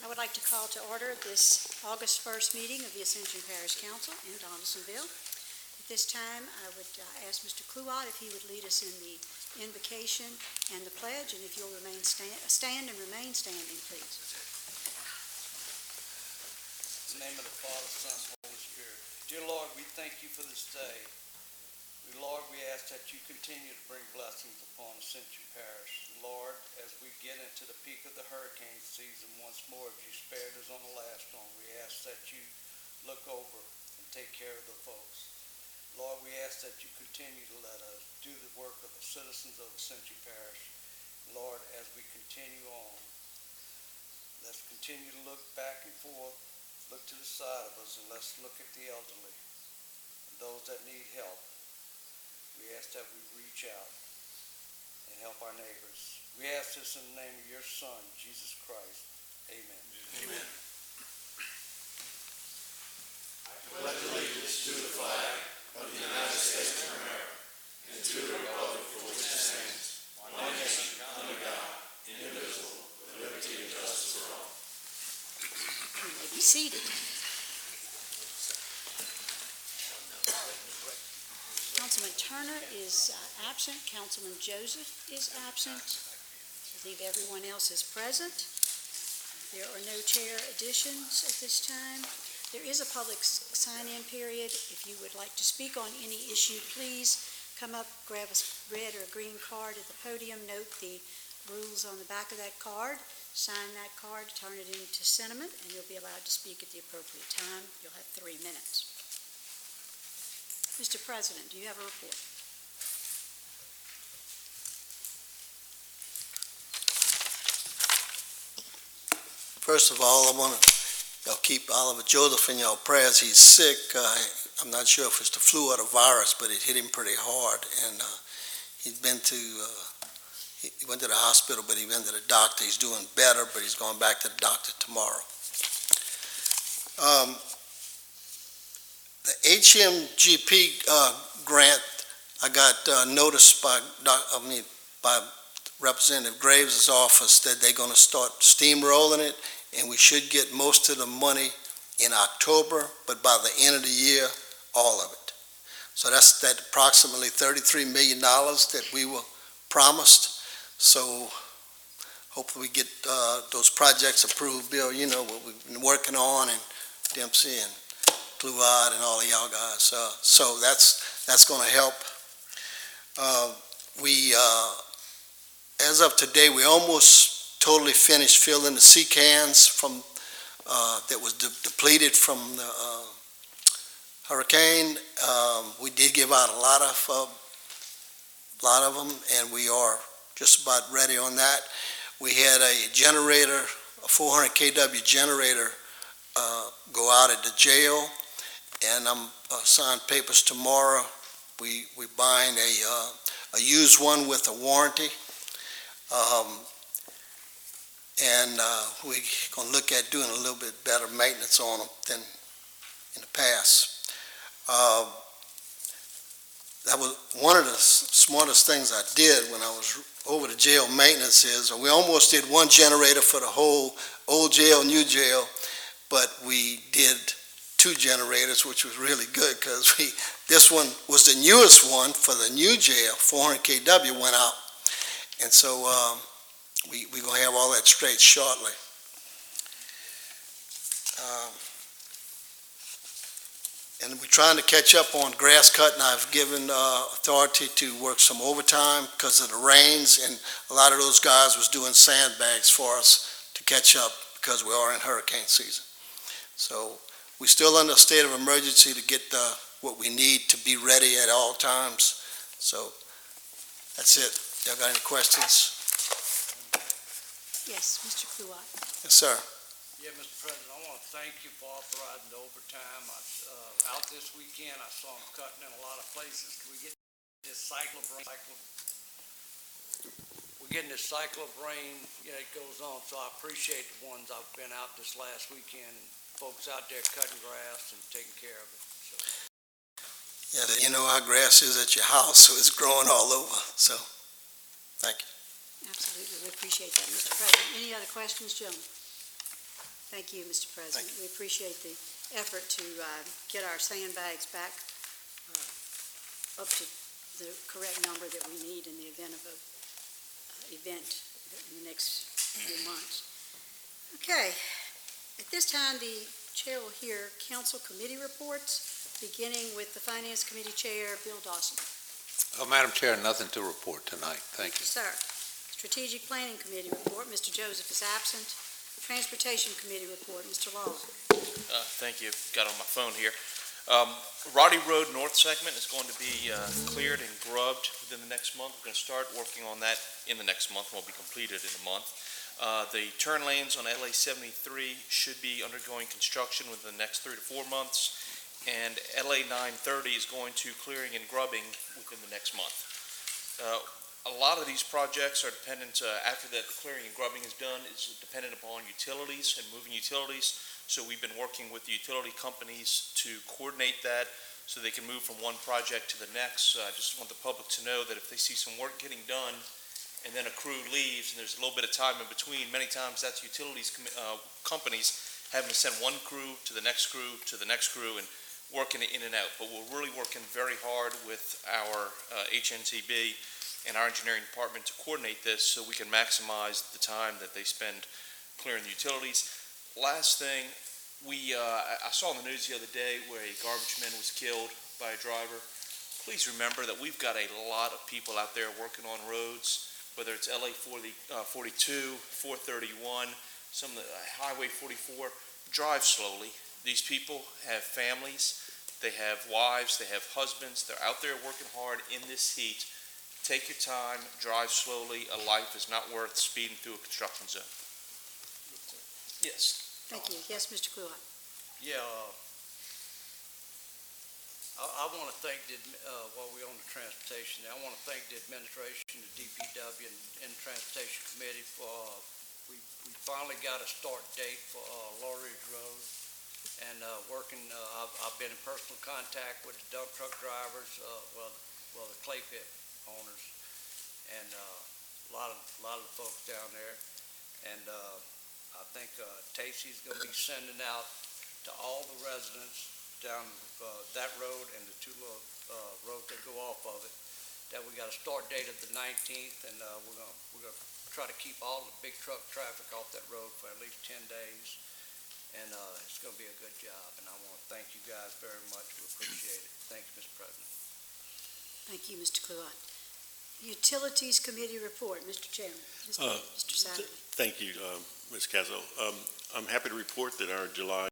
I would like to call to order this August 1st meeting of the Ascension Parish Council in Donaldsonville. At this time, I would ask Mr. Kluwat if he would lead us in the invocation and the pledge, and if you'll stand and remain standing, please. In the name of the Father, Son, and Holy Spirit. Dear Lord, we thank you for this day. Lord, we ask that you continue to bring blessings upon Ascension Parish. Lord, as we get into the peak of the hurricane season once more, as you spared us on the last one, we ask that you look over and take care of the folks. Lord, we ask that you continue to let us do the work of the citizens of Ascension Parish. Lord, as we continue on, let's continue to look back and forth, look to the side of us, and let's look at the elderly and those that need help. We ask that we reach out and help our neighbors. We ask this in the name of your Son, Jesus Christ. Amen. Amen. I pledge allegiance to the flag of the United States of America and to the republic for which it stands, one nation, under God, indivisible, with liberty and justice for all. You may be seated. Councilman Turner is absent. Councilman Joseph is absent. I believe everyone else is present. There are no chair additions at this time. There is a public sign-in period. If you would like to speak on any issue, please come up, grab a red or a green card at the podium, note the rules on the back of that card, sign that card, turn it into sentiment, and you'll be allowed to speak at the appropriate time. You'll have 3 minutes. Mr. President, do you have a report? First of all, I want to keep Oliver Joseph in your prayers. He's sick. I'm not sure if it's the flu or the virus, but it hit him pretty hard. And he went to the hospital, but he went to the doctor. He's doing better, but he's going back to the doctor tomorrow. The HMGP grant, I got noticed by Representative Graves' office that they're going to start steamrolling it, and we should get most of the money in October, but by the end of the year, all of it. So that's that approximately $33 million that we were promised. So hopefully we get those projects approved. Bill, you know what we've been working on, and Dempsey and Blue-Eyed and all of y'all guys. So that's going to help. As of today, we almost totally finished filling the sea cans from that was depleted from the hurricane. We did give out a lot of them, and we are just about ready on that. We had a generator, a 400 kW generator, go out at the jail. And I'm signing papers tomorrow. We buying a used one with a warranty, and we're going to look at doing a little bit better maintenance on them than in the past. That was one of the smartest things I did when I was over the jail maintenance. Is we almost did one generator for the whole old jail, new jail, but we did 2 generators, which was really good because this one was the newest one for the new jail. 400 kW went out, and so we're going to have all that straight shortly. And we're trying to catch up on grass cutting. I've given authority to work some overtime because of the rains, and a lot of those guys was doing sandbags for us to catch up because we are in hurricane season. So we're still under a state of emergency to get what we need to be ready at all times. So that's it. Y'all got any questions? Yes, Mr. Kluwat. Yes, sir. Yeah, Mr. President, I want to thank you for authorizing the overtime. Out this weekend, I saw them cutting in a lot of places. We get this cycle of rain. We're getting this cycle of rain. Yeah, it goes on. So I appreciate the ones I've been out this last weekend. Folks out there cutting grass and taking care of it. So. Yeah, you know how grass is at your house, so it's growing all over. So, thank you. Absolutely, we appreciate that, Mr. President. Any other questions, gentlemen? Thank you, Mr. President. We appreciate the effort to get our sandbags back up to the correct number that we need in the event of an event in the next few months. Okay. At this time, the chair will hear council committee reports, beginning with the Finance Committee Chair, Bill Dawson. Madam Chair, nothing to report tonight. Thank you. Sir. Strategic Planning Committee report, Mr. Joseph is absent. Transportation Committee report, Mr. Law. Thank you. Got on my phone here. Roddy Road North segment is going to be cleared and grubbed within the next month. We're going to start working on that in the next month. It will be completed in a month. The turn lanes on LA 73 should be undergoing construction within the next 3 to 4 months, and LA 930 is going to clearing and grubbing within the next month. A lot of these projects are dependent, after that the clearing and grubbing is done, is dependent upon utilities and moving utilities. So we've been working with the utility companies to coordinate that so they can move from one project to the next. I just want the public to know that if they see some work getting done and then a crew leaves and there's a little bit of time in between, many times that's utilities companies having to send one crew to the next crew to the next crew and working it in and out. But we're really working very hard with our HNTB and our engineering department to coordinate this so we can maximize the time that they spend clearing the utilities. Last thing, I saw in the news the other day where a garbage man was killed by a driver. Please remember that we've got a lot of people out there working on roads, whether it's LA 42, 431, some of the Highway 44. Drive slowly. These people have families, they have wives, they have husbands, they're out there working hard in this heat. Take your time, drive slowly. A life is not worth speeding through a construction zone. Yes. Thank you. Yes, Mr. Kluwat. Yeah, I want to thank, while we're on the transportation, I want to thank the administration, the DPW, and the Transportation Committee for, we finally got a start date for Law Ridge Road. And working, I've been in personal contact with the dump truck drivers, the clay pit owners, and a lot of the folks down there. And I think Tacey's going to be sending out to all the residents down that road and the two little roads that go off of it, that we got a start date of the 19th, and we're gonna try to keep all the big truck traffic off that road for at least 10 days. And it's going to be a good job, and I want to thank you guys very much. We appreciate it. Thank you, Mr. President. Thank you, Mr. Kluwat. Utilities Committee report, Mr. Chairman. Mr. Sadler. Thank you, Ms. Cazzo. I'm happy to report that our July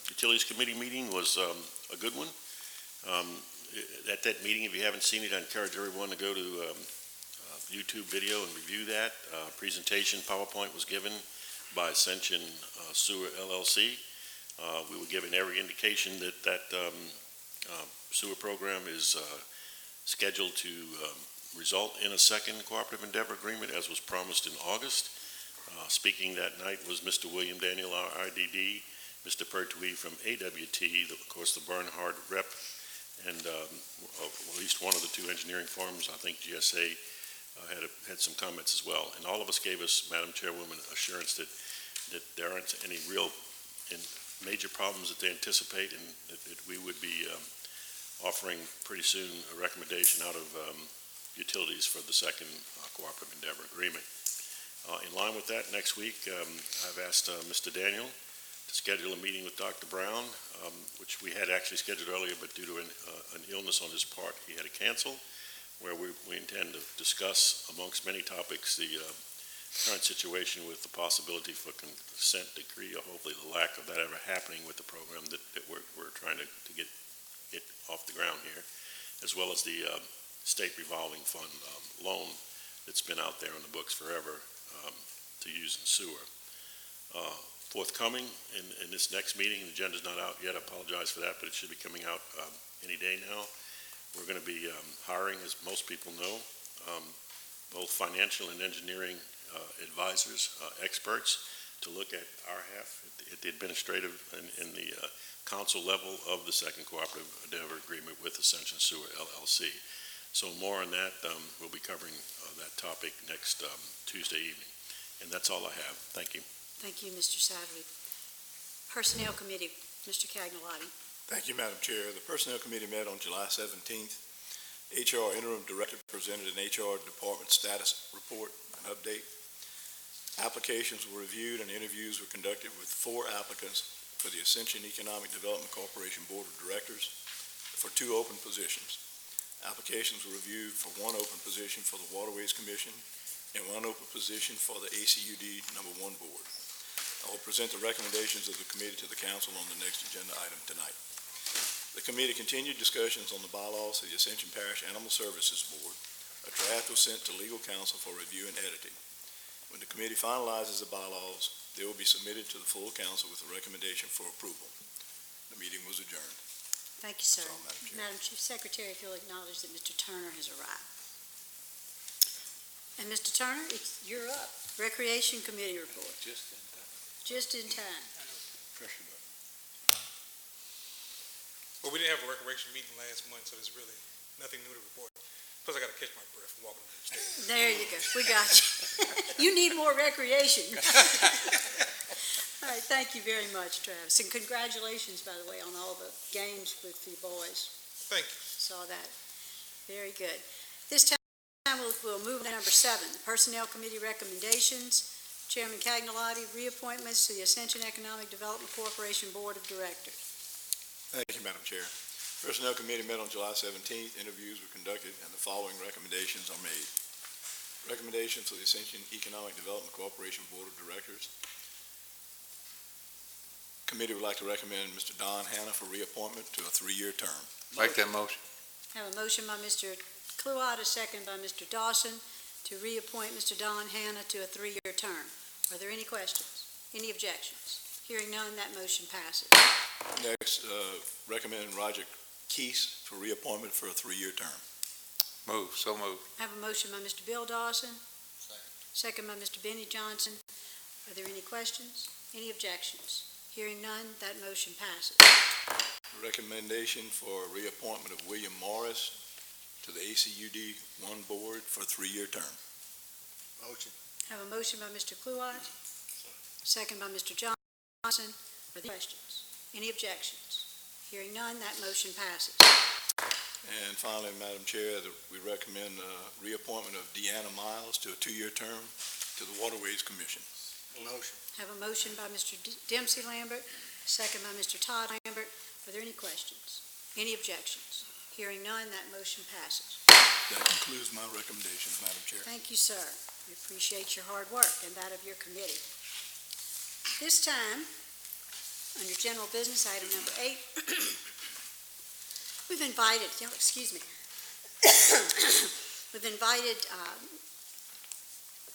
Utilities Committee meeting was a good one. At that meeting, if you haven't seen it, I encourage everyone to go to YouTube video and review that. Presentation PowerPoint was given by Ascension Sewer LLC. We were given every indication that sewer program is scheduled to result in a second cooperative endeavor agreement, as was promised in August. Speaking that night was Mr. William Daniel, our IDD, Mr. Pertwee from AWT, of course the Bernhard rep, and at least one of the two engineering firms, I think GSA, had some comments as well. And all of us gave us, Madam Chairwoman, assurance that there aren't any real and major problems that they anticipate, and that we would be offering pretty soon a recommendation out of utilities for the second cooperative endeavor agreement. In line with that, next week, I've asked Mr. Daniel to schedule a meeting with Dr. Brown, which we had actually scheduled earlier, but due to an illness on his part, he had to cancel, where we intend to discuss, amongst many topics, the current situation with the possibility for consent decree, or hopefully the lack of that ever happening with the program that we're trying to get off the ground here, as well as the state revolving fund loan that's been out there on the books forever to use in sewer. Forthcoming in this next meeting, the agenda's not out yet, I apologize for that, but it should be coming out any day now. We're going to be hiring, as most people know, both financial and engineering advisors, experts, to look at our half at the administrative and the council level of the second cooperative endeavor agreement with Ascension Sewer LLC. So more on that, we'll be covering that topic next Tuesday evening. And that's all I have. Thank you. Thank you, Mr. Sadler. Personnel Committee, Mr. Cagnolati. Thank you, Madam Chair. The Personnel Committee met on July 17th. HR Interim Director presented an HR Department status report and update. Applications were reviewed and interviews were conducted with 4 applicants for the Ascension Economic Development Corporation Board of Directors for 2 open positions. Applications were reviewed for 1 open position for the Waterways Commission and 1 open position for the ACUD number 1 board. I will present the recommendations of the committee to the council on the next agenda item tonight. The committee continued discussions on the bylaws of the Ascension Parish Animal Services Board. A draft was sent to legal counsel for review and editing. When the committee finalizes the bylaws, they will be submitted to the full council with a recommendation for approval. The meeting was adjourned. Thank you, sir. That's all, Madam Chair. Madam Chief Secretary, if you'll acknowledge that Mr. Turner has arrived. And Mr. Turner, you're up. Recreation Committee report. Just in time. Just in time. Pressure button. Well, we didn't have a recreation meeting last month, so there's really nothing new to report. Plus, I got to catch my breath from walking on the stage. There you go. We got you. You need more recreation. All right, thank you very much, Travis. And congratulations, by the way, on all the games with the boys. Thank you. Saw that. Very good. This time, we'll move to number 7, the Personnel Committee recommendations. Chairman Cagnolati, reappointments to the Ascension Economic Development Corporation Board of Directors. Thank you, Madam Chair. Personnel Committee met on July 17th. Interviews were conducted, and the following recommendations are made. Recommendations for the Ascension Economic Development Corporation Board of Directors. Committee would like to recommend Mr. Don Hanna for reappointment to a 3-year term. Make that motion. Have a motion by Mr. Cluott, a second by Mr. Dawson, to reappoint Mr. Don Hanna to a 3-year term. Are there any questions? Any objections? Hearing none, that motion passes. Next, recommend Roger Keese for reappointment for a 3-year term. So move. Have a motion by Mr. Bill Dawson. Second by Mr. Benny Johnson. Are there any questions? Any objections? Hearing none, that motion passes. Recommendation for reappointment of William Morris to the ACUD 1 board for a 3-year term. Motion. Have a motion by Mr. Cluott. Second by Mr. Johnson. Are there questions? Any objections? Hearing none, that motion passes. And finally, Madam Chair, we recommend reappointment of Deanna Miles to a 2-year term to the Waterways Commission. Motion. Have a motion by Mr. Dempsey Lambert, second by Mr. Todd Lambert. Are there any questions? Any objections? Hearing none, that motion passes. That concludes my recommendations, Madam Chair. Thank you, sir. We appreciate your hard work and that of your committee. This time, under general business, item number 8, we've invited, we've invited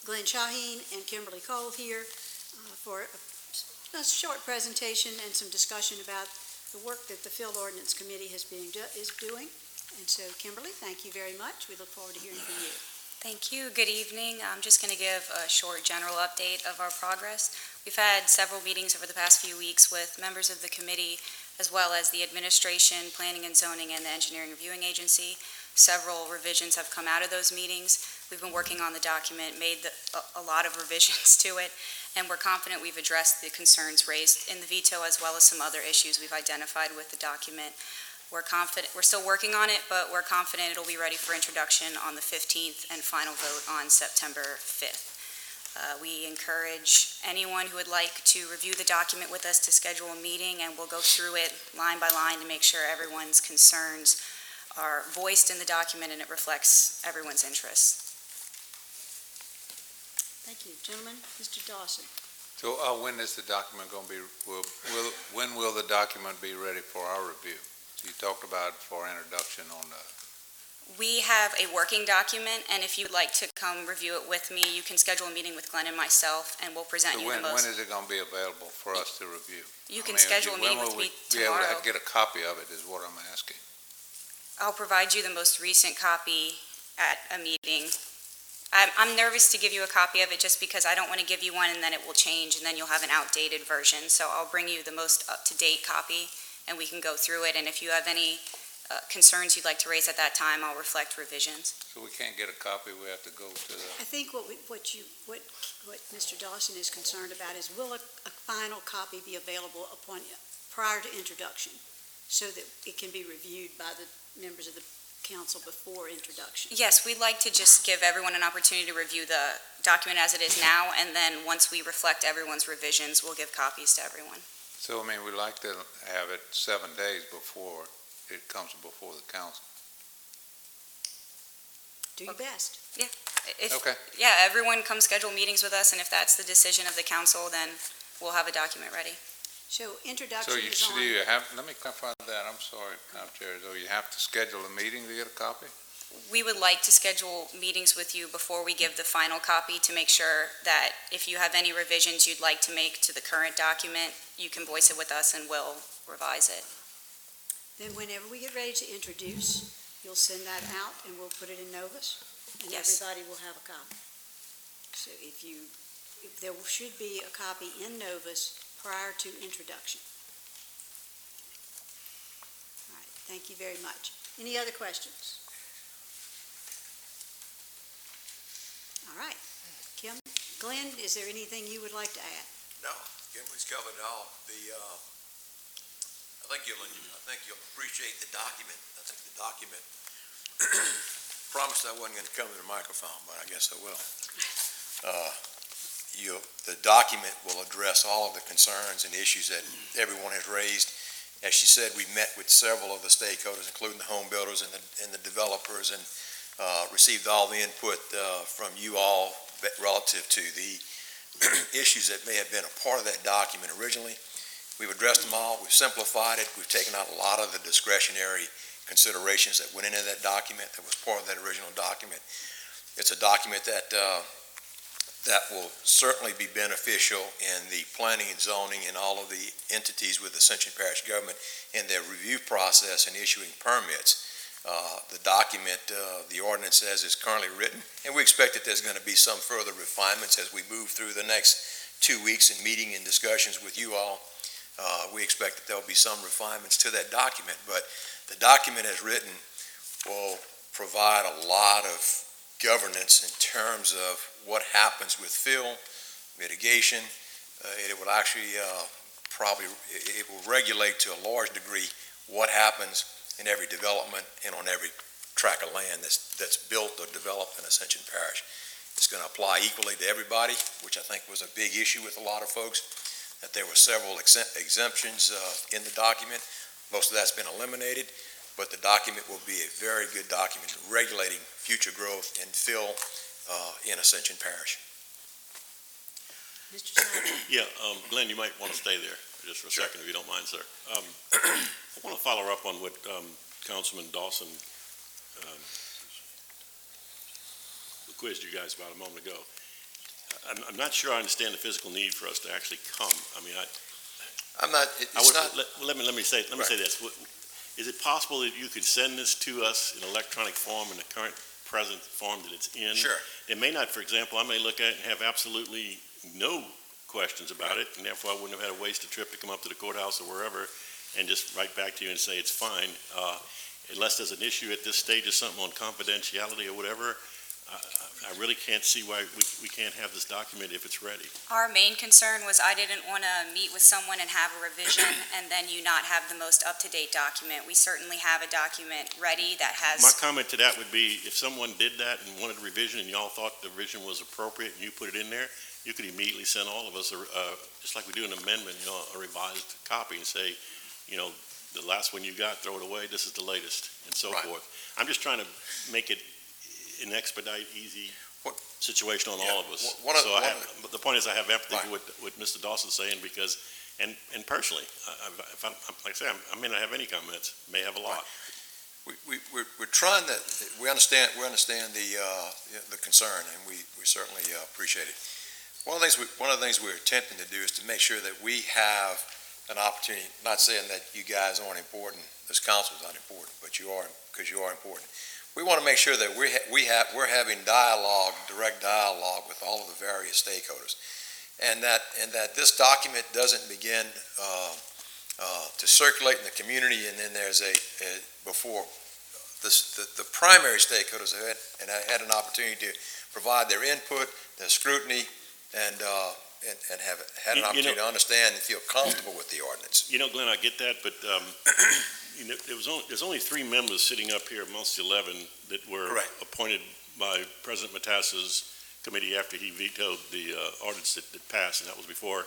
Glenn Shaheen and Kimberly Cole here for a short presentation and some discussion about the work that the Field Ordinance Committee is doing. And so, Kimberly, thank you very much. We look forward to hearing from you. Thank you. Good evening. I'm just going to give a short general update of our progress. We've had several meetings over the past few weeks with members of the committee, as well as the administration, planning and zoning, and the engineering reviewing agency. Several revisions have come out of those meetings. We've been working on the document, made a lot of revisions to it, and we're confident we've addressed the concerns raised in the veto, as well as some other issues we've identified with the document. We're still working on it, but we're confident it'll be ready for introduction on the 15th and final vote on September 5th. We encourage anyone who would like to review the document with us to schedule a meeting, and we'll go through it line by line to make sure everyone's concerns are voiced in the document and it reflects everyone's interests. Thank you. Gentlemen, Mr. Dawson. So when is the document going to be, when will the document be ready for our review? So you talked about for introduction on the... We have a working document, and if you'd like to come review it with me, you can schedule a meeting with Glenn and myself, and we'll present you the most... When is it going to be available for us to review? You can schedule a meeting with me tomorrow. Be able to get a copy of it is what I'm asking. I'll provide you the most recent copy at a meeting. I'm nervous to give you a copy of it just because I don't want to give you one and then it will change and then you'll have an outdated version. So I'll bring you the most up-to-date copy and we can go through it. And if you have any concerns you'd like to raise at that time, I'll reflect revisions. So we can't get a copy, we have to go to the, I think what Mr. Dawson is concerned about is will a final copy be available prior to introduction so that it can be reviewed by the members of the council before introduction? Yes, we'd like to just give everyone an opportunity to review the document as it is now, and then once we reflect everyone's revisions, we'll give copies to everyone. so, I mean, we like to have it 7 days before it comes before the council. Do your best. Okay. Yeah, everyone come schedule meetings with us, and if that's the decision of the council, then we'll have a document ready. So So introduction you, is so on. you have, let me clarify that, I'm sorry, Madam Chair, so you have to schedule a meeting to get a copy? We would like to schedule meetings with you before we give the final copy to make sure that if you have any revisions you'd like to make to the current document, you can voice it with us and we'll revise it. Then whenever we get ready to introduce, you'll send that out and we'll put it in Novus, and Yes. everybody will have a copy. So if there should be a copy in Novus prior to introduction. All right, thank you very much. Any other questions? All right. Kim, Glenn, is there anything you would like to add? No, Kimberly's covered it all. I think you'll appreciate the document. I think the document, promised I wasn't going to come to the microphone, but I guess I will. The document will address all of the concerns and issues that everyone has raised. As she said, we met with several of the stakeholders, including the home builders and the developers, and received all the input from you all relative to the issues that may have been a part of that document originally. We've addressed them all. We've simplified it. We've taken out a lot of the discretionary considerations that went into that document that was part of that original document. It's a document that will certainly be beneficial in the planning and zoning and all of the entities with Ascension Parish government in their review process and issuing permits. The document, the ordinance as is currently written, and we expect that there's going to be some further refinements as we move through the next 2 weeks in meeting and discussions with you all. We expect that there'll be some refinements to that document, but the document as written will provide a lot of governance in terms of what happens with fill, mitigation. It will actually it will regulate to a large degree what happens in every development and on every tract of land that's built or developed in Ascension Parish. It's going to apply equally to everybody, which I think was a big issue with a lot of folks, that there were several exemptions in the document. Most of that's been eliminated, but the document will be a very good document regulating future growth and fill in Ascension Parish. Mr. Simon? Yeah, Glenn, you might want to stay there just for a second, if you don't mind, sir. I want to follow up on what Councilman Dawson quizzed you guys about a moment ago. I'm not sure I understand the physical need for us to actually come. I mean, I'm not, it's not. Let me say this. Is it possible that you could send this to us in electronic form in the current present form that it's in? Sure. It may not, for example, I may look at it and have absolutely no questions about it, and therefore I wouldn't have had to waste a trip to come up to the courthouse or wherever and just write back to you and say it's fine. Unless there's an issue at this stage or something on confidentiality or whatever, I really can't see why we can't have this document if it's ready. Our main concern was I didn't want to meet with someone and have a revision and then you not have the most up-to-date document. We certainly have a document ready that has... My comment to that would be, if someone did that and wanted a revision and y'all thought the revision was appropriate and you put it in there, you could immediately send all of us, just like we do an amendment, a revised copy and say, the last one you got, throw it away, this is the latest, and so forth. I'm just trying to make it an expedite, easy situation on all of us. But the point is, I have empathy for what Mr. Dawson's saying, because, and personally, like I say, I may not have any comments, may have a lot. We're trying to, we understand the concern, and we certainly appreciate it. One of the things we're attempting to do is to make sure that we have an opportunity, not saying that you guys aren't important, this council is not important, but you are, because you are important. We want to make sure that we're having direct dialogue with all of the various stakeholders, and that this document doesn't begin to circulate in the community, and then there's before the primary stakeholders have had, and I had an opportunity to provide their input, their scrutiny, and have had an opportunity to understand and feel comfortable with the ordinance. Glenn, I get that, but there's only 3 members sitting up here amongst the 11 that were Correct. appointed by President Matassa's committee after he vetoed the ordinance that passed, and that was before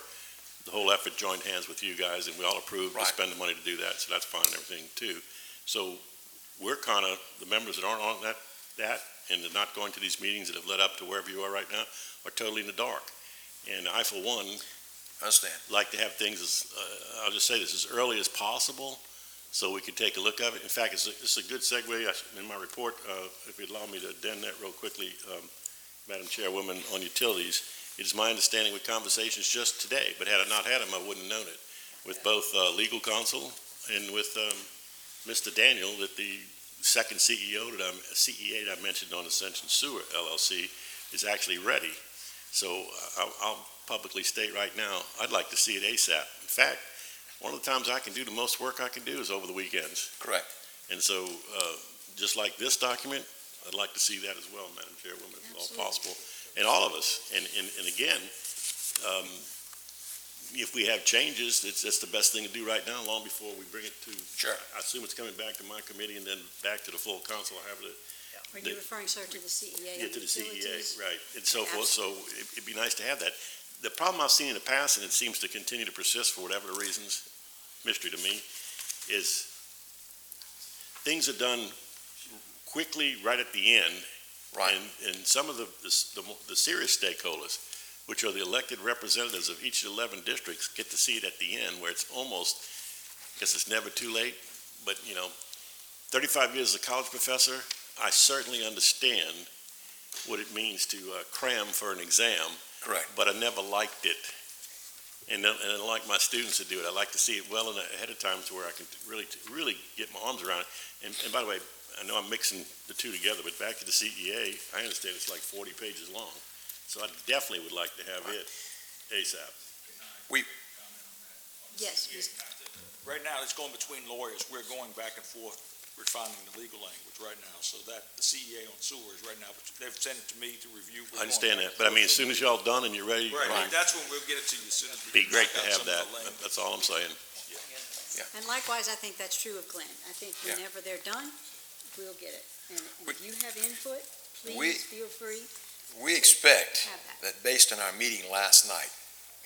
the whole effort joined hands with you guys, and we all approved to Right. spend the money to do that, so that's fine and everything too. So we're kind of, the members that aren't on that and are not going to these meetings that have led up to wherever you are right now are totally in the dark. And I, for one, Understand? like to have things as, I'll just say this, as early as possible, so we can take a look at it. In fact, it's a good segue in my report, if you'd allow me to addend that real quickly, Madam Chairwoman, on utilities. It is my understanding with conversations just today, but had I not had them, I wouldn't have known it, with both legal counsel and with Mr. Daniel, that the second CEA that I mentioned on Ascension Sewer LLC is actually ready. So I'll publicly state right now, I'd like to see it ASAP. In fact, one of the times I can do the most work I can do is over the weekends. Correct. And so, just like this document, I'd like to see that as well, Madam Chairwoman, if at all possible. And all of us. And again, if we have changes, that's the best thing to do right now, long before we bring it to. Sure. I assume it's coming back to my committee and then back to the full council. I have it. Are you referring, sir, to the CEA? Yeah, to the CEA, utilities? right, and so forth. So it'd be nice to have that. The problem I've seen in the past, and it seems to continue to persist for whatever the reasons, mystery to me, is things are done quickly right at the end. Right. And some of the serious stakeholders, which are the elected representatives of each of the 11 districts, get to see it at the end, where it's almost, I guess it's never too late, but 35 years as a college professor, I certainly understand what it means to cram for an exam. Correct. But I never liked it. And I like my students to do it. I like to see it well ahead of time to where I can really get my arms around it. And by the way, I know I'm mixing the two together, but back to the CEA, I understand it's like 40 pages long. So I definitely would like to have it ASAP. Yes, Right now, it's going between lawyers. We're going back and forth refining the legal language right now, so that the CEA on sewer is right now, but they've sent it to me to review. I understand that, but I mean, as soon as y'all done and you're ready, Right, that's when we'll get it to you as soon as we. it'd be great to knock out have some of that. the language. That's all I'm saying. and likewise, I think that's true of Glenn. I think Yeah. whenever they're done, we'll get it. And if you have input, We- please feel free. We expect Have that. that based on our meeting last night,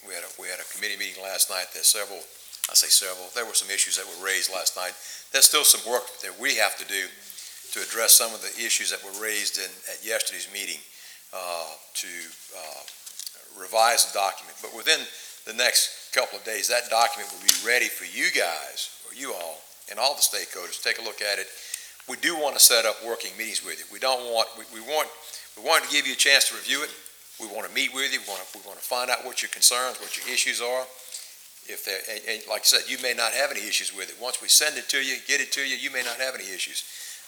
we had a committee meeting last night, there were some issues that were raised last night. There's still some work that we have to do to address some of the issues that were raised at yesterday's meeting, to revise the document. But within the next couple of days, that document will be ready for you guys, or you all, and all the stakeholders to take a look at it. We do want to set up working meetings with you. We want to give you a chance to review it. We want to meet with you. We want to find out what your concerns, what your issues are. And like I said, you may not have any issues with it. Once we send it to you, get it to you, you may not have any issues.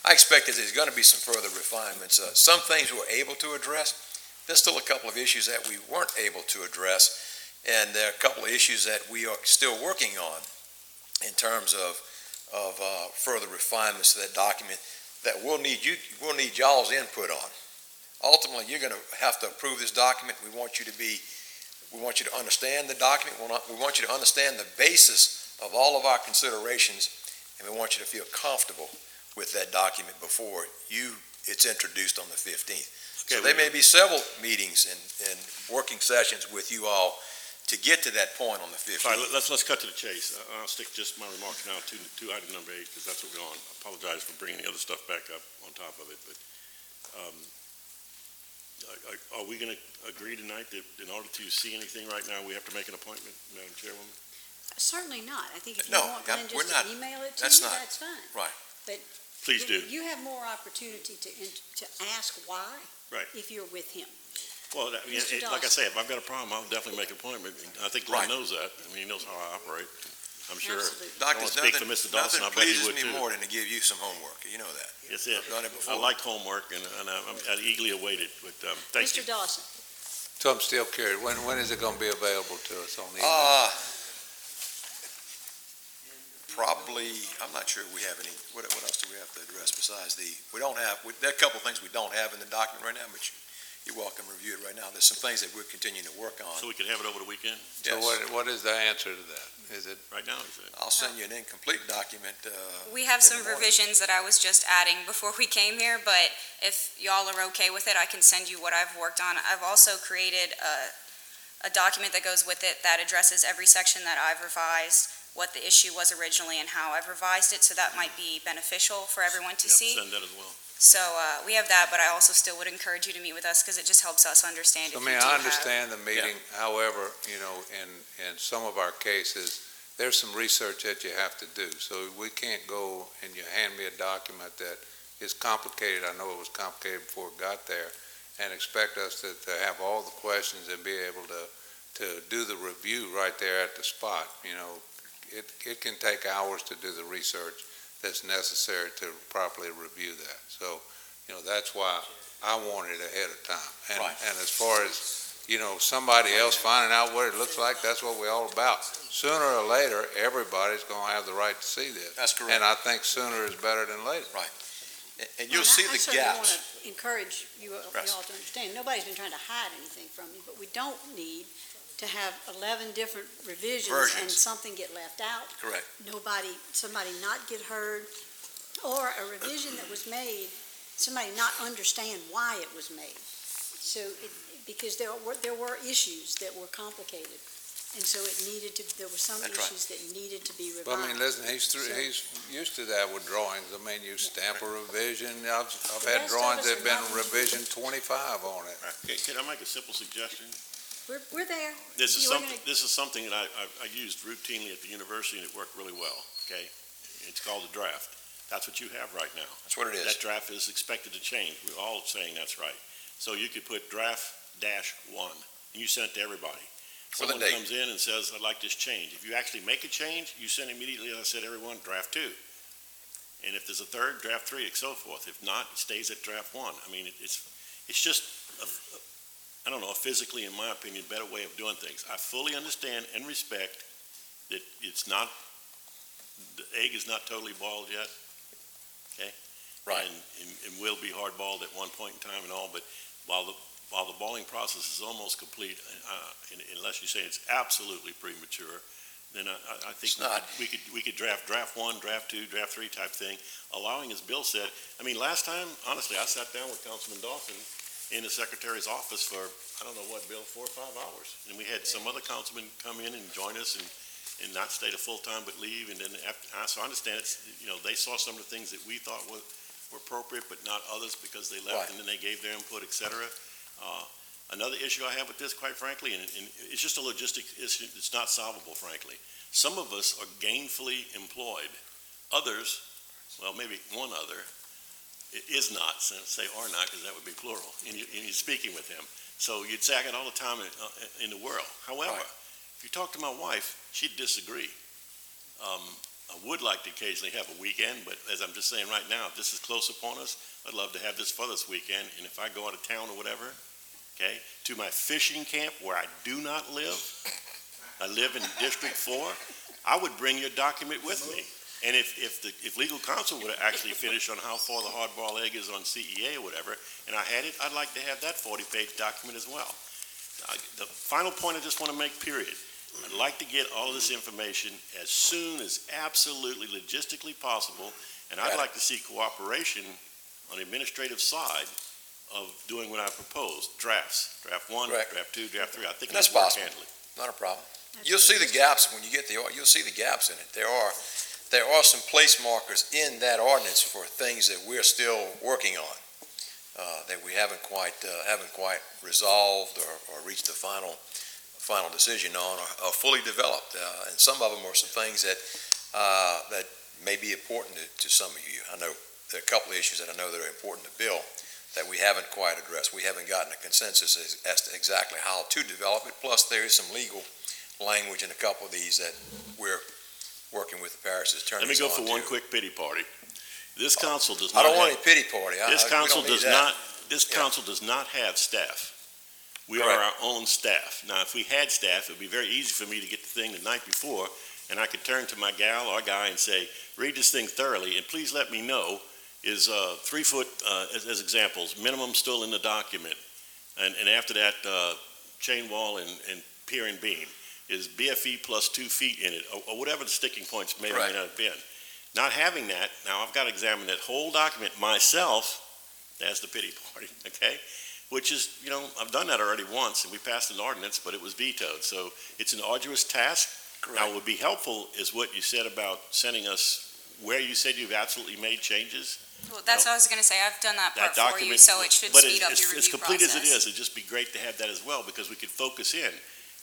I expect that there's going to be some further refinements. Some things we're able to address. There's still a couple of issues that we weren't able to address, and there are a couple of issues that we are still working on in terms of further refinements to that document that we'll need y'all's input on. Ultimately, you're going to have to approve this document. We want you to understand the document. We want you to understand the basis of all of our considerations, and we want you to feel comfortable with that document before it's introduced on the 15th. Okay, So there may be several meetings and working sessions with you all to get to that point on the 15th. All right, let's cut to the chase. I'll stick just my remarks now to item number 8, because that's what we're on. I apologize for bringing the other stuff back up on top of it, but are we going to agree tonight that in order to see anything right now, we have to make an appointment, Madam Chairwoman? Certainly not. I think if you No, want Glenn we're just not. to email it to That's you, not. that's fine. Right. But Please do. you have more opportunity to ask why. Right. If you're with him. Well, Mr. like I say, if I've got a problem, I'll definitely make an appointment. I think Glenn knows that. I mean, he knows how I operate. I'm sure. Absolutely. I don't want to speak for Mr. Dawson. I bet he pleases would me too. more than to give you some homework. You know that. That's it. I've done it before. I like homework, and I eagerly await it, but thank you. Mr. Dawson. So I'm still curious, when is it going to be available to us on the? probably, I'm not sure we have any, what else do we have to address besides we don't have, there are a couple of things we don't have in the document right now, but you're welcome to review it right now. There's some things that we're continuing to work on. So we could have it over the weekend? So Yes. what is the answer to that? Is it, Right now, is it? I'll send you an incomplete document. We have in some the morning. revisions that I was just adding before we came here, but if y'all are okay with it, I can send you what I've worked on. I've also created a document that goes with it that addresses every section that I've revised, what the issue was originally and how I've revised it, so that might be beneficial for everyone to Yep, see. send that as well. So we have that, but I also still would encourage you to meet with us because it just helps us understand I if mean, you do I have. understand the meeting, however, in some of our cases, there's some research that you have to do. So we can't go and you hand me a document that is complicated, I know it was complicated before it got there, and expect us to have all the questions and be able to do the review right there at the spot. It can take hours to do the research that's necessary to properly review that. So, that's why I want it ahead of time. Right. And as far as, somebody else finding out what it looks like, that's what we're all about. Sooner or later, everybody's going to have the right to see this. That's correct. And I think sooner is better than later. And you'll see the I certainly want gaps. to encourage you all Yes. to understand, nobody's been trying to hide anything from you, but we don't need to have 11 different revisions and Versions. something get left out. Correct. Somebody not get heard, or a revision that was made, somebody not understand why it was made. So, because there were issues that were complicated, and so there were some That's right. issues that needed to be revised. But I mean, listen, he's used to that with drawings. I mean, you stamp a revision. I've The had rest of drawings us that have are been not revision 25 on it. Okay, can I make a simple suggestion? We're there. This is You were something that I used routinely at the university, and it worked really well, okay? It's called a draft. That's what you have right now. That's what it is. That draft is expected to change. We're all saying that's right. So you could put draft-1, and you send it to everybody. With a Someone date. comes in and says, I'd like this change. If you actually make a change, you send immediately, as I said, everyone, draft 2. And if there's a third, draft 3, and so forth. If not, it stays at draft 1. I mean, it's just, I don't know, a physically, in my opinion, better way of doing things. I fully understand and respect that it's not, the egg is not totally boiled yet, okay? Right. And will be hard-boiled at one point in time and all, but while the boiling process is almost complete, unless you say it's absolutely premature, then I think It's not. we could draft 1, draft 2, draft 3 type thing, allowing, as Bill said, I mean, last time, honestly, I sat down with Councilman Dawson in the Secretary's office for, I don't know what, Bill, 4 or 5 hours. And we had some other councilmen come in and join us and not stay the full time but leave. And then so I understand it's, they saw some of the things that we thought were appropriate, but not others because they left. Right. And then they gave their input, et cetera. Another issue I have with this, quite frankly, and it's just a logistic issue, it's not solvable, frankly. Some of us are gainfully employed. Others, well, maybe one other, is not, say are not, because that would be plural, and you're speaking with him. So you'd say I got all the time in the world. However, if you talk to my wife, she'd disagree. I would like to occasionally have a weekend, but as I'm just saying right now, if this is close upon us, I'd love to have this for this weekend. And if I go out of town or whatever, okay, to my fishing camp where I do not live, I live in District 4, I would bring your document with me. And if legal counsel would actually finish on how far the hard-boiled egg is on CEA or whatever, and I had it, I'd like to have that 40-page document as well. The final point I just want to make, period, I'd like to get all of this information as soon as absolutely logistically possible, and I'd like to see cooperation on the administrative side of doing what I proposed, drafts, draft 1, Correct. draft 2, draft 3. I think That's it'll work possible. handily. Not a problem. You'll see the gaps when you get you'll see the gaps in it. There are some place markers in that ordinance for things that we're still working on, that we haven't quite resolved or reached a final decision on or fully developed. And some of them are some things that may be important to some of you. I know there are a couple of issues that I know that are important to Bill that we haven't quite addressed. We haven't gotten a consensus as to exactly how to develop it. Plus, there is some legal language in a couple of these that we're working with the parish's attorneys on. Let me go for one quick pity party. This council does I not don't want have, any pity party. this we council don't need does that. not, this Yeah. council does not have staff. We are Correct. our own staff. Now, if we had staff, it'd be very easy for me to get the thing the night before and I could turn to my gal or guy and say, read this thing thoroughly, and please let me know, is 3 foot, as examples, minimum still in the document, and after that, chain wall and pier and beam, is BFE plus 2 feet in it, or whatever the sticking points may or may not have been. Not having that, now I've got to examine that whole document myself, that's the pity party, okay? Which is, I've done that already once, and we passed an ordinance, but it was vetoed, so it's an arduous task. Correct. Now, what would be helpful is what you said about sending us where you said you've absolutely made changes. Well, that's what I was going to say. I've done that part for you, so it should speed up your review process. But as complete as it is, it'd just be great to have that as well, because we could focus in.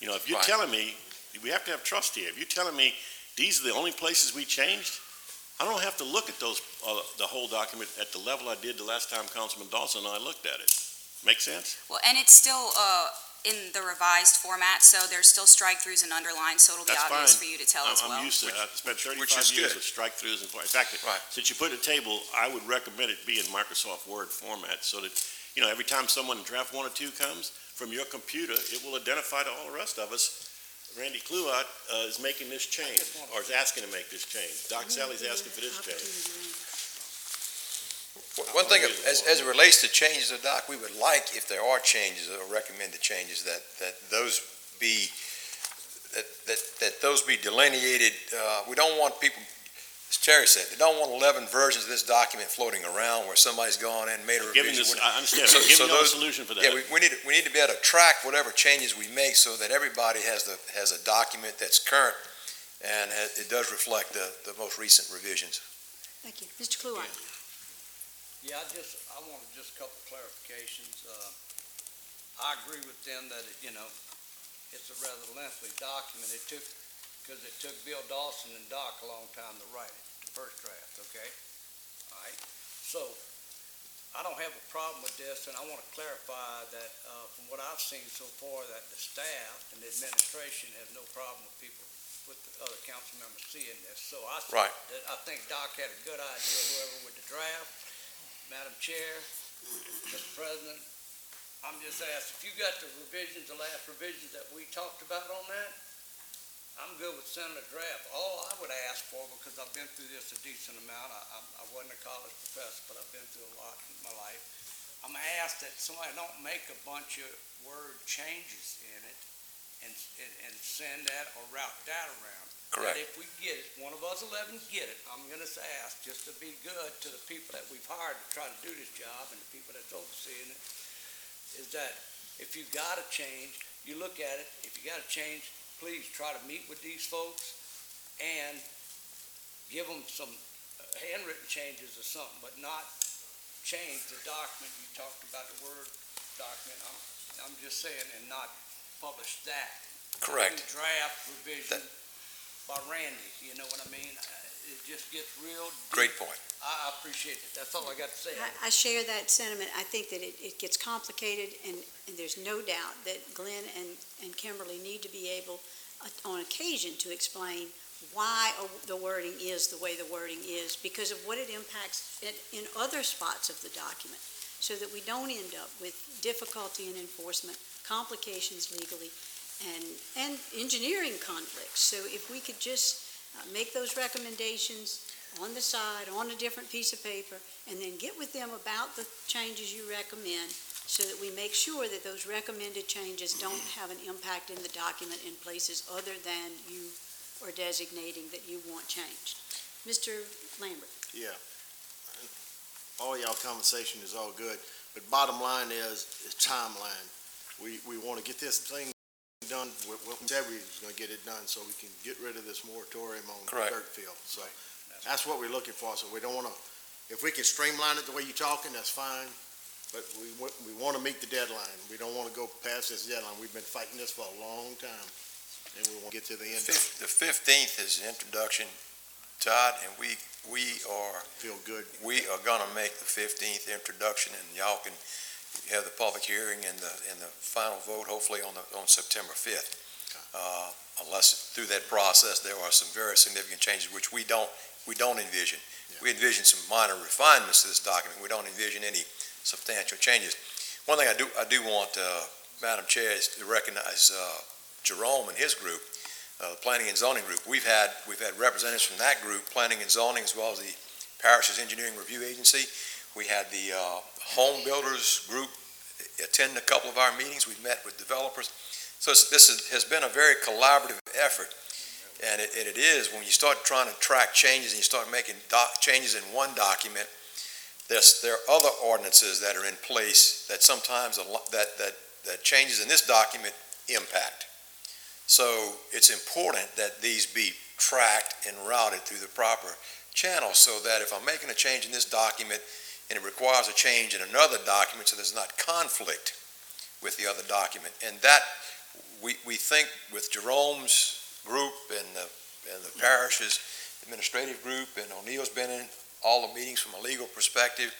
If you're telling me, we have to have trust here. If you're telling me these are the only places we changed, I don't have to look at those, the whole document at the level I did the last time Councilman Dawson and I looked at it. Make sense? Well, and it's still in the revised format, so there's still strike-throughs and underlines, so it'll be That's obvious fine. for you to tell as well. I'm used to it. I've spent 35 which is years good. with strike-throughs. In fact, since you put a table, I would recommend it be in Microsoft Word format so that, every time someone in draft 1 or 2 comes from your computer, it will identify to all the rest of us, Randy Kluot is making this change, or is asking to make this change. Doc Sally's asking for this change. One thing, as it relates to changes of doc, we would like, if there are changes or recommended changes, that those be delineated. We don't want people, as Terry said, they don't want 11 versions of this document floating around where somebody's gone in and made a revision. I understand. So giving no solution for that. Yeah, we need to be able to track whatever changes we make so that everybody has a document that's current and it does reflect the most recent revisions. Thank you. Mr. Kluwat. Yeah, I want just a couple of clarifications. I agree with them that, it's a rather lengthy document. Because it took Bill Dawson and Doc a long time to write it, the first draft, okay? All right, so I don't have a problem with this, and I want to clarify that from what I've seen so far, that the staff and the administration have no problem with the other council members seeing this. So I think Doc had a good idea, whoever with the draft. Madam Chair, Mr. President, I'm just asking, if you got the revisions, the last revisions that we talked about on that, I'm good with sending a draft. All I would ask for, because I've been through this a decent amount, I wasn't a college professor, but I've been through a lot in my life. I'm going to ask that somebody don't make a bunch of word changes in it and send that or route that around. Correct. That if we get it, one of us 11 get it, I'm going to ask just to be good to the people that we've hired to try to do this job and the people that's overseeing it, is that if you got to change, you look at it, if you got to change, please try to meet with these folks and give them some handwritten changes or something, but not change the document. You talked about the Word document. I'm just saying, and not publish that. Correct. Draft revision by Randy, you know what I mean? It just gets real deep. Great point. I appreciate it. That's all I got to say. I share that sentiment. I think that it gets complicated, and there's no doubt that Glenn and Kimberly need to be able, on occasion, to explain why the wording is the way the wording is, because of what it impacts in other spots of the document, so that we don't end up with difficulty in enforcement, complications legally, and engineering conflicts. So if we could just make those recommendations on the side, on a different piece of paper, and then get with them about the changes you recommend, so that we make sure that those recommended changes don't have an impact in the document in places other than you are designating that you want changed. Mr. Lambert. Yeah. All y'all conversation is all good, but bottom line is timeline. We want to get this thing done. We said we was going to get it done so we can get rid of this moratorium on dirt field. So that's what we're looking for. So we don't want to, if we can streamline it the way you're talking, that's fine. But we want to meet the deadline. We don't want to go past this deadline. We've been fighting this for a long time, and we want to get to the end. The 15th is the introduction, Todd, and we feel good. We are going to make the 15th introduction, and y'all can have the public hearing and the final vote hopefully on September 5th. Unless through that process there are some very significant changes which we don't envision. Yeah. We envision some minor refinements to this document. We don't envision any substantial changes. One thing I do want, Madam Chair, is to recognize Jerome and his group. the Planning and Zoning Group. We've had representatives from that group, Planning and Zoning, as well as the Parish's Engineering Review Agency. We had the Home Builders Group attend a couple of our meetings. We've met with developers. So this has been a very collaborative effort. And it is, when you start trying to track changes and you start making changes in one document, there are other ordinances that are in place that sometimes that changes in this document impact. So it's important that these be tracked and routed through the proper channels so that if I'm making a change in this document and it requires a change in another document, so there's not conflict with the other document. And that, we think with Jerome's group and the Parish's administrative group, and O'Neill's been in all the meetings from a legal perspective,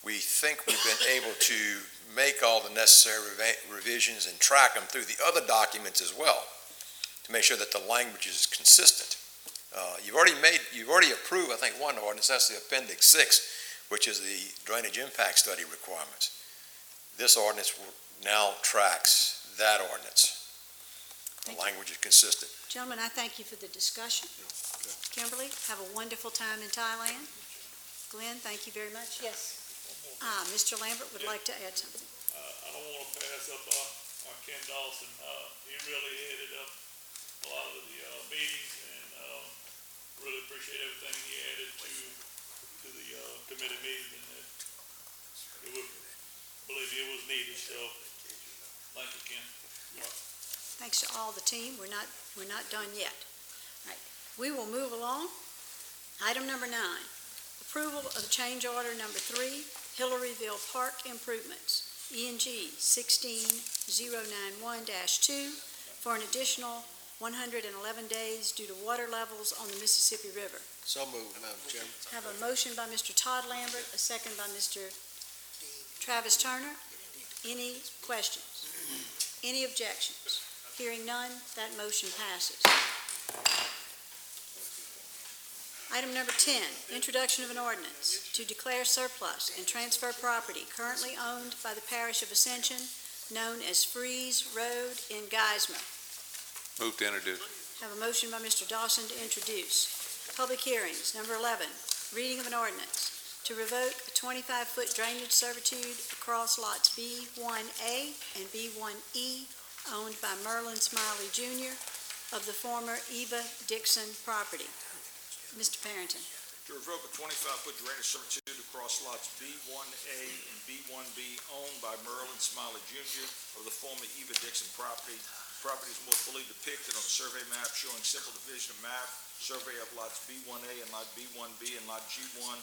we think we've been able to make all the necessary revisions and track them through the other documents as well to make sure that the language is consistent. You've already approved, I think, one ordinance. That's the Appendix 6, which is the drainage impact study requirements. This ordinance now tracks that ordinance. The language is consistent. Gentlemen, I thank you for the discussion. Kimberly, have a wonderful time in Thailand. Glenn, thank you very much. Yes. Mr. Lambert would like to add something. I don't want to pass up our Ken Dawson. He really headed up a lot of the meetings, and really appreciate everything he added to the committee meeting. And believe me, it was needed. So, thank you, Ken. Yeah. Thanks to all the team. We're not done yet. All right. We will move along. Item number 9, approval of change order number 3, Hillaryville Park Improvements, ENG 16091-2, for an additional 111 days due to water levels on the Mississippi River. So moved, Madam Chairman. Have a motion by Mr. Todd Lambert, a second by Mr. Travis Turner. Any questions? Any objections? Hearing none, that motion passes. Item number 10, introduction of an ordinance to declare surplus and transfer property currently owned by the Parish of Ascension, known as Freeze Road in Geismar. Move to introduce. Have a motion by Mr. Dawson to introduce. Public hearings, number 11, reading of an ordinance to revoke a 25-foot drainage servitude across lots B1A and B1E owned by Merlin Smiley Jr. of the former Eva Dixon property. Mr. Parrington. To revoke a 25-foot drainage servitude across lots B1A and B1B owned by Merlin Smiley Jr. of the former Eva Dixon property. Property is more fully depicted on the survey map showing simple division of map, survey of lots B1A and lot B1B and lot G1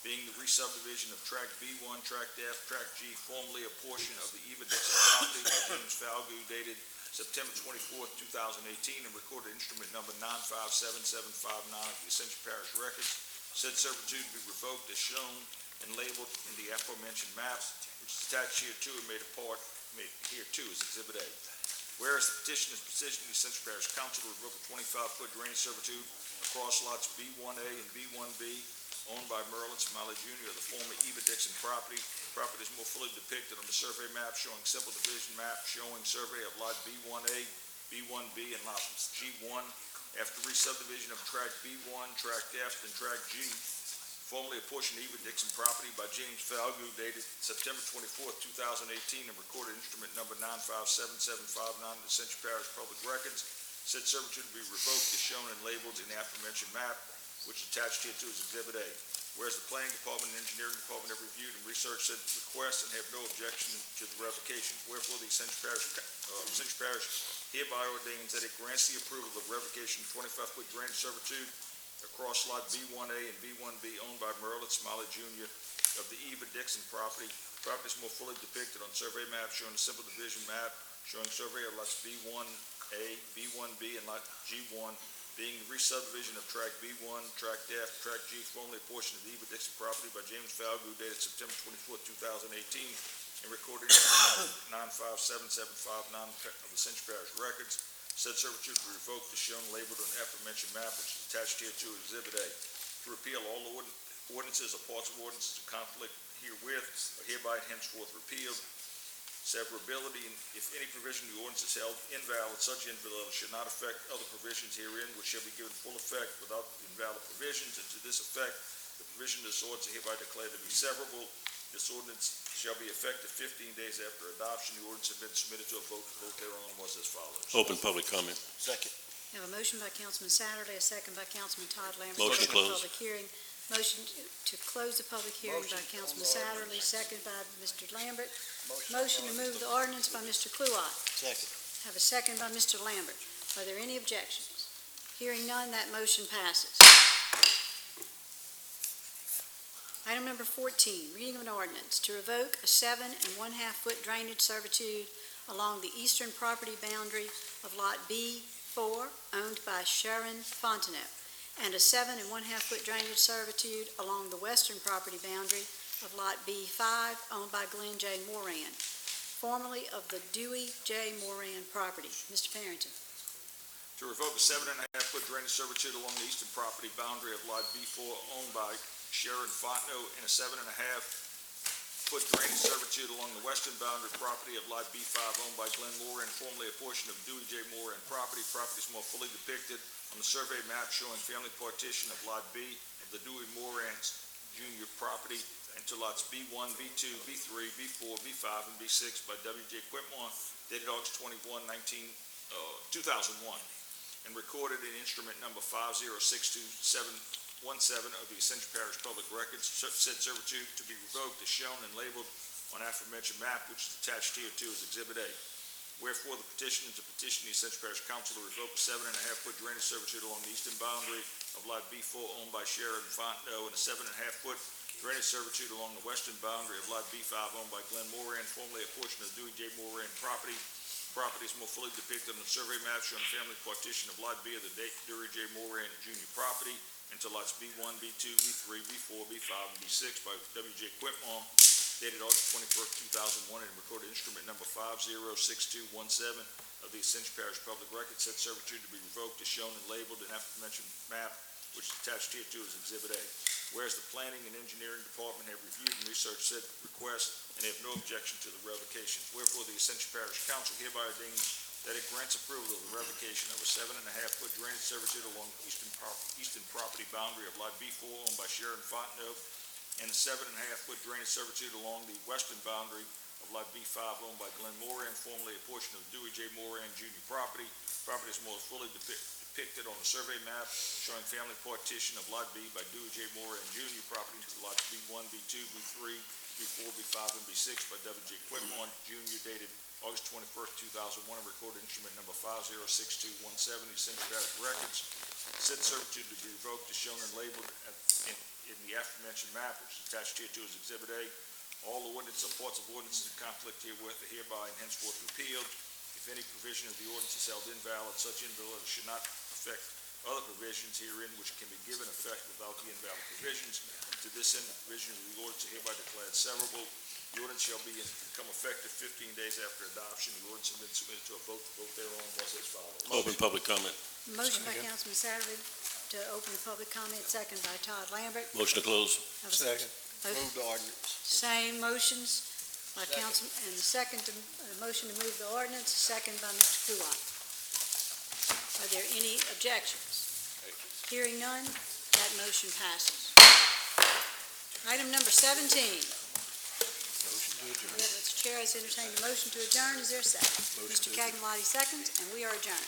being the re-subdivision of tract B1, tract F, tract G, formerly a portion of the Eva Dixon property by James Falgout, dated September 24, 2018, and recorded instrument number 957759 of the Ascension Parish records. Said servitude be revoked as shown and labeled in the aforementioned maps, which is attached here to and made here too as Exhibit A. Whereas the petition is petitioning the Ascension Parish Council to revoke a 25-foot drainage servitude across lots B1A and B1B owned by Merlin Smiley Jr. of the former Eva Dixon property. Property is more fully depicted on the survey map showing simple division map showing survey of lot B1A, B1B, and lot G1 after re-subdivision of tract B1, tract F, and tract G, formerly a portion of Eva Dixon property by James Falgout, dated September 24, 2018, and recorded instrument number 957759 of the Ascension Parish Public Records. Said servitude to be revoked as shown and labeled in the aforementioned map, which is attached here to as Exhibit A. Whereas the Planning Department and Engineering Department have reviewed and researched said request and have no objection to the revocation. Wherefore, the Ascension Parish hereby ordains that it grants the approval of revocation of 25-foot drainage servitude across lot B1A and B1B owned by Merlin Smiley Jr. of the Eva Dixon property. Property is more fully depicted on survey map showing a simple division map showing survey of lots B1A, B1B, and lot G1 being the re-subdivision of tract B1, tract F, tract G, formerly a portion of the Eva Dixon property by James Falgout, dated September 24, 2018, and recorded in 957759 of the Ascension Parish records. Said servitude be revoked as shown labeled on the aforementioned map, which is attached here to Exhibit A. To repeal all ordinances or parts of ordinances in conflict herewith are hereby and henceforth repealed. severability, and if any provision of the ordinance is held invalid, such invalidity should not affect other provisions herein, which shall be given full effect without the invalid provisions, and to this effect, the provision of this ordinance is hereby declared to be severable. This ordinance shall be effective 15 days after adoption. The ordinance has been submitted to a vote. The vote thereon was as follows. Open public comment. Second. I have a motion by Councilman Satterlee, a second by Councilman Todd Lambert. Motion to open closed. Public hearing. Motion to close the public hearing by Councilman Satterlee, second by Mr. Lambert. Motion to move the ordinance by Mr. Kluwat. Second. Have a second by Mr. Lambert. Are there any objections? Hearing none, that motion passes. Item number 14, reading of an ordinance to revoke a 7 1/2-foot drainage servitude along the eastern property boundary of Lot B4, owned by Sharon Fontenot, and a 7 1/2-foot drainage servitude along the western property boundary of Lot B5, owned by Glenn J. Moran, formerly of the Dewey J. Moran property. Mr. Parrington. To revoke a 7 1/2-foot drainage servitude along the eastern property boundary of Lot B4 owned by Sharon Fontenot, and a 7 1/2-foot drainage servitude along the western boundary property of Lot B5 owned by Glenn Moran, formerly a portion of Dewey J. Moran property. Property is more fully depicted on the survey map showing family partition of Lot B of the Dewey Moran Jr. property into lots B1, B2, B3, B4, B5, and B6 by W.J. Quitmore, dated August 21, 2001, and recorded in instrument number 5062717 of the Ascension Parish Public Records. Said servitude to be revoked is shown and labeled on aforementioned map, which is attached here to as Exhibit A. Wherefore, the petition is to petition the Ascension Parish Council to revoke a 7 1/2-foot drainage servitude along the eastern boundary of Lot B4 owned by Sharon Fontenot, and a 7 1/2-foot drainage servitude along the western boundary of Lot B5 owned by Glenn Moran, formerly a portion of the Dewey J. Moran property. Property is more fully depicted on the survey map showing family partition of Lot B of the Dewey J. Moran Jr. property into lots B1, B2, B3, B4, B5, and B6 by W.J. Quitmore, dated August 21st, 2001, and recorded instrument number 5062717 of the Ascension Parish Public Records. Said servitude to be revoked is shown and labeled in aforementioned map, which is attached here to as Exhibit A. Whereas the Planning and Engineering Department have reviewed and researched said request and they have no objection to the revocations. Wherefore, the Ascension Parish Council hereby ordains that it grants approval of the revocation of a 7 1/2-foot drainage servitude along the eastern property boundary of Lot B4 owned by Sharon Fontenot, and a 7 1/2-foot drainage servitude along the western boundary of Lot B5 owned by Glenn Moran, formerly a portion of Dewey J. Moran Jr. property. Property is more fully depicted on the survey map showing family partition of Lot B by Dewey J. Moran Jr. property to lots B1, B2, B3, B4, B5, and B6 by W.J. Quitmore Jr. dated August 21st, 2001, and recorded instrument number 5062717, Ascension Parish Records. Said servitude to be revoked is shown and labeled in the aforementioned map, which is attached here to as Exhibit A. All ordinances or parts of ordinances in conflict herewith are hereby and henceforth repealed. If any provision of the ordinance is held invalid, such invalidity should not affect other provisions herein which can be given effect without the invalid provisions. To this end, the provisions of the ordinance are hereby declared severable. The ordinance shall become effective 15 days after adoption. The ordinance has been submitted to a vote. The vote thereon was as follows. Open public comment. Motion by Councilman Satterlee to open the public comment, second by Todd Lambert. Motion to close. Second. Motion- Move the ordinance. Same motions by Councilman, and the second, motion to move the ordinance, second by Mr. Kluwat. Are there any objections? Hearing none, that motion passes. Item number 17. Mr. Chair has entertained a motion to adjourn. Is there a second? Mr. Cagnalotti seconds, and we are adjourned.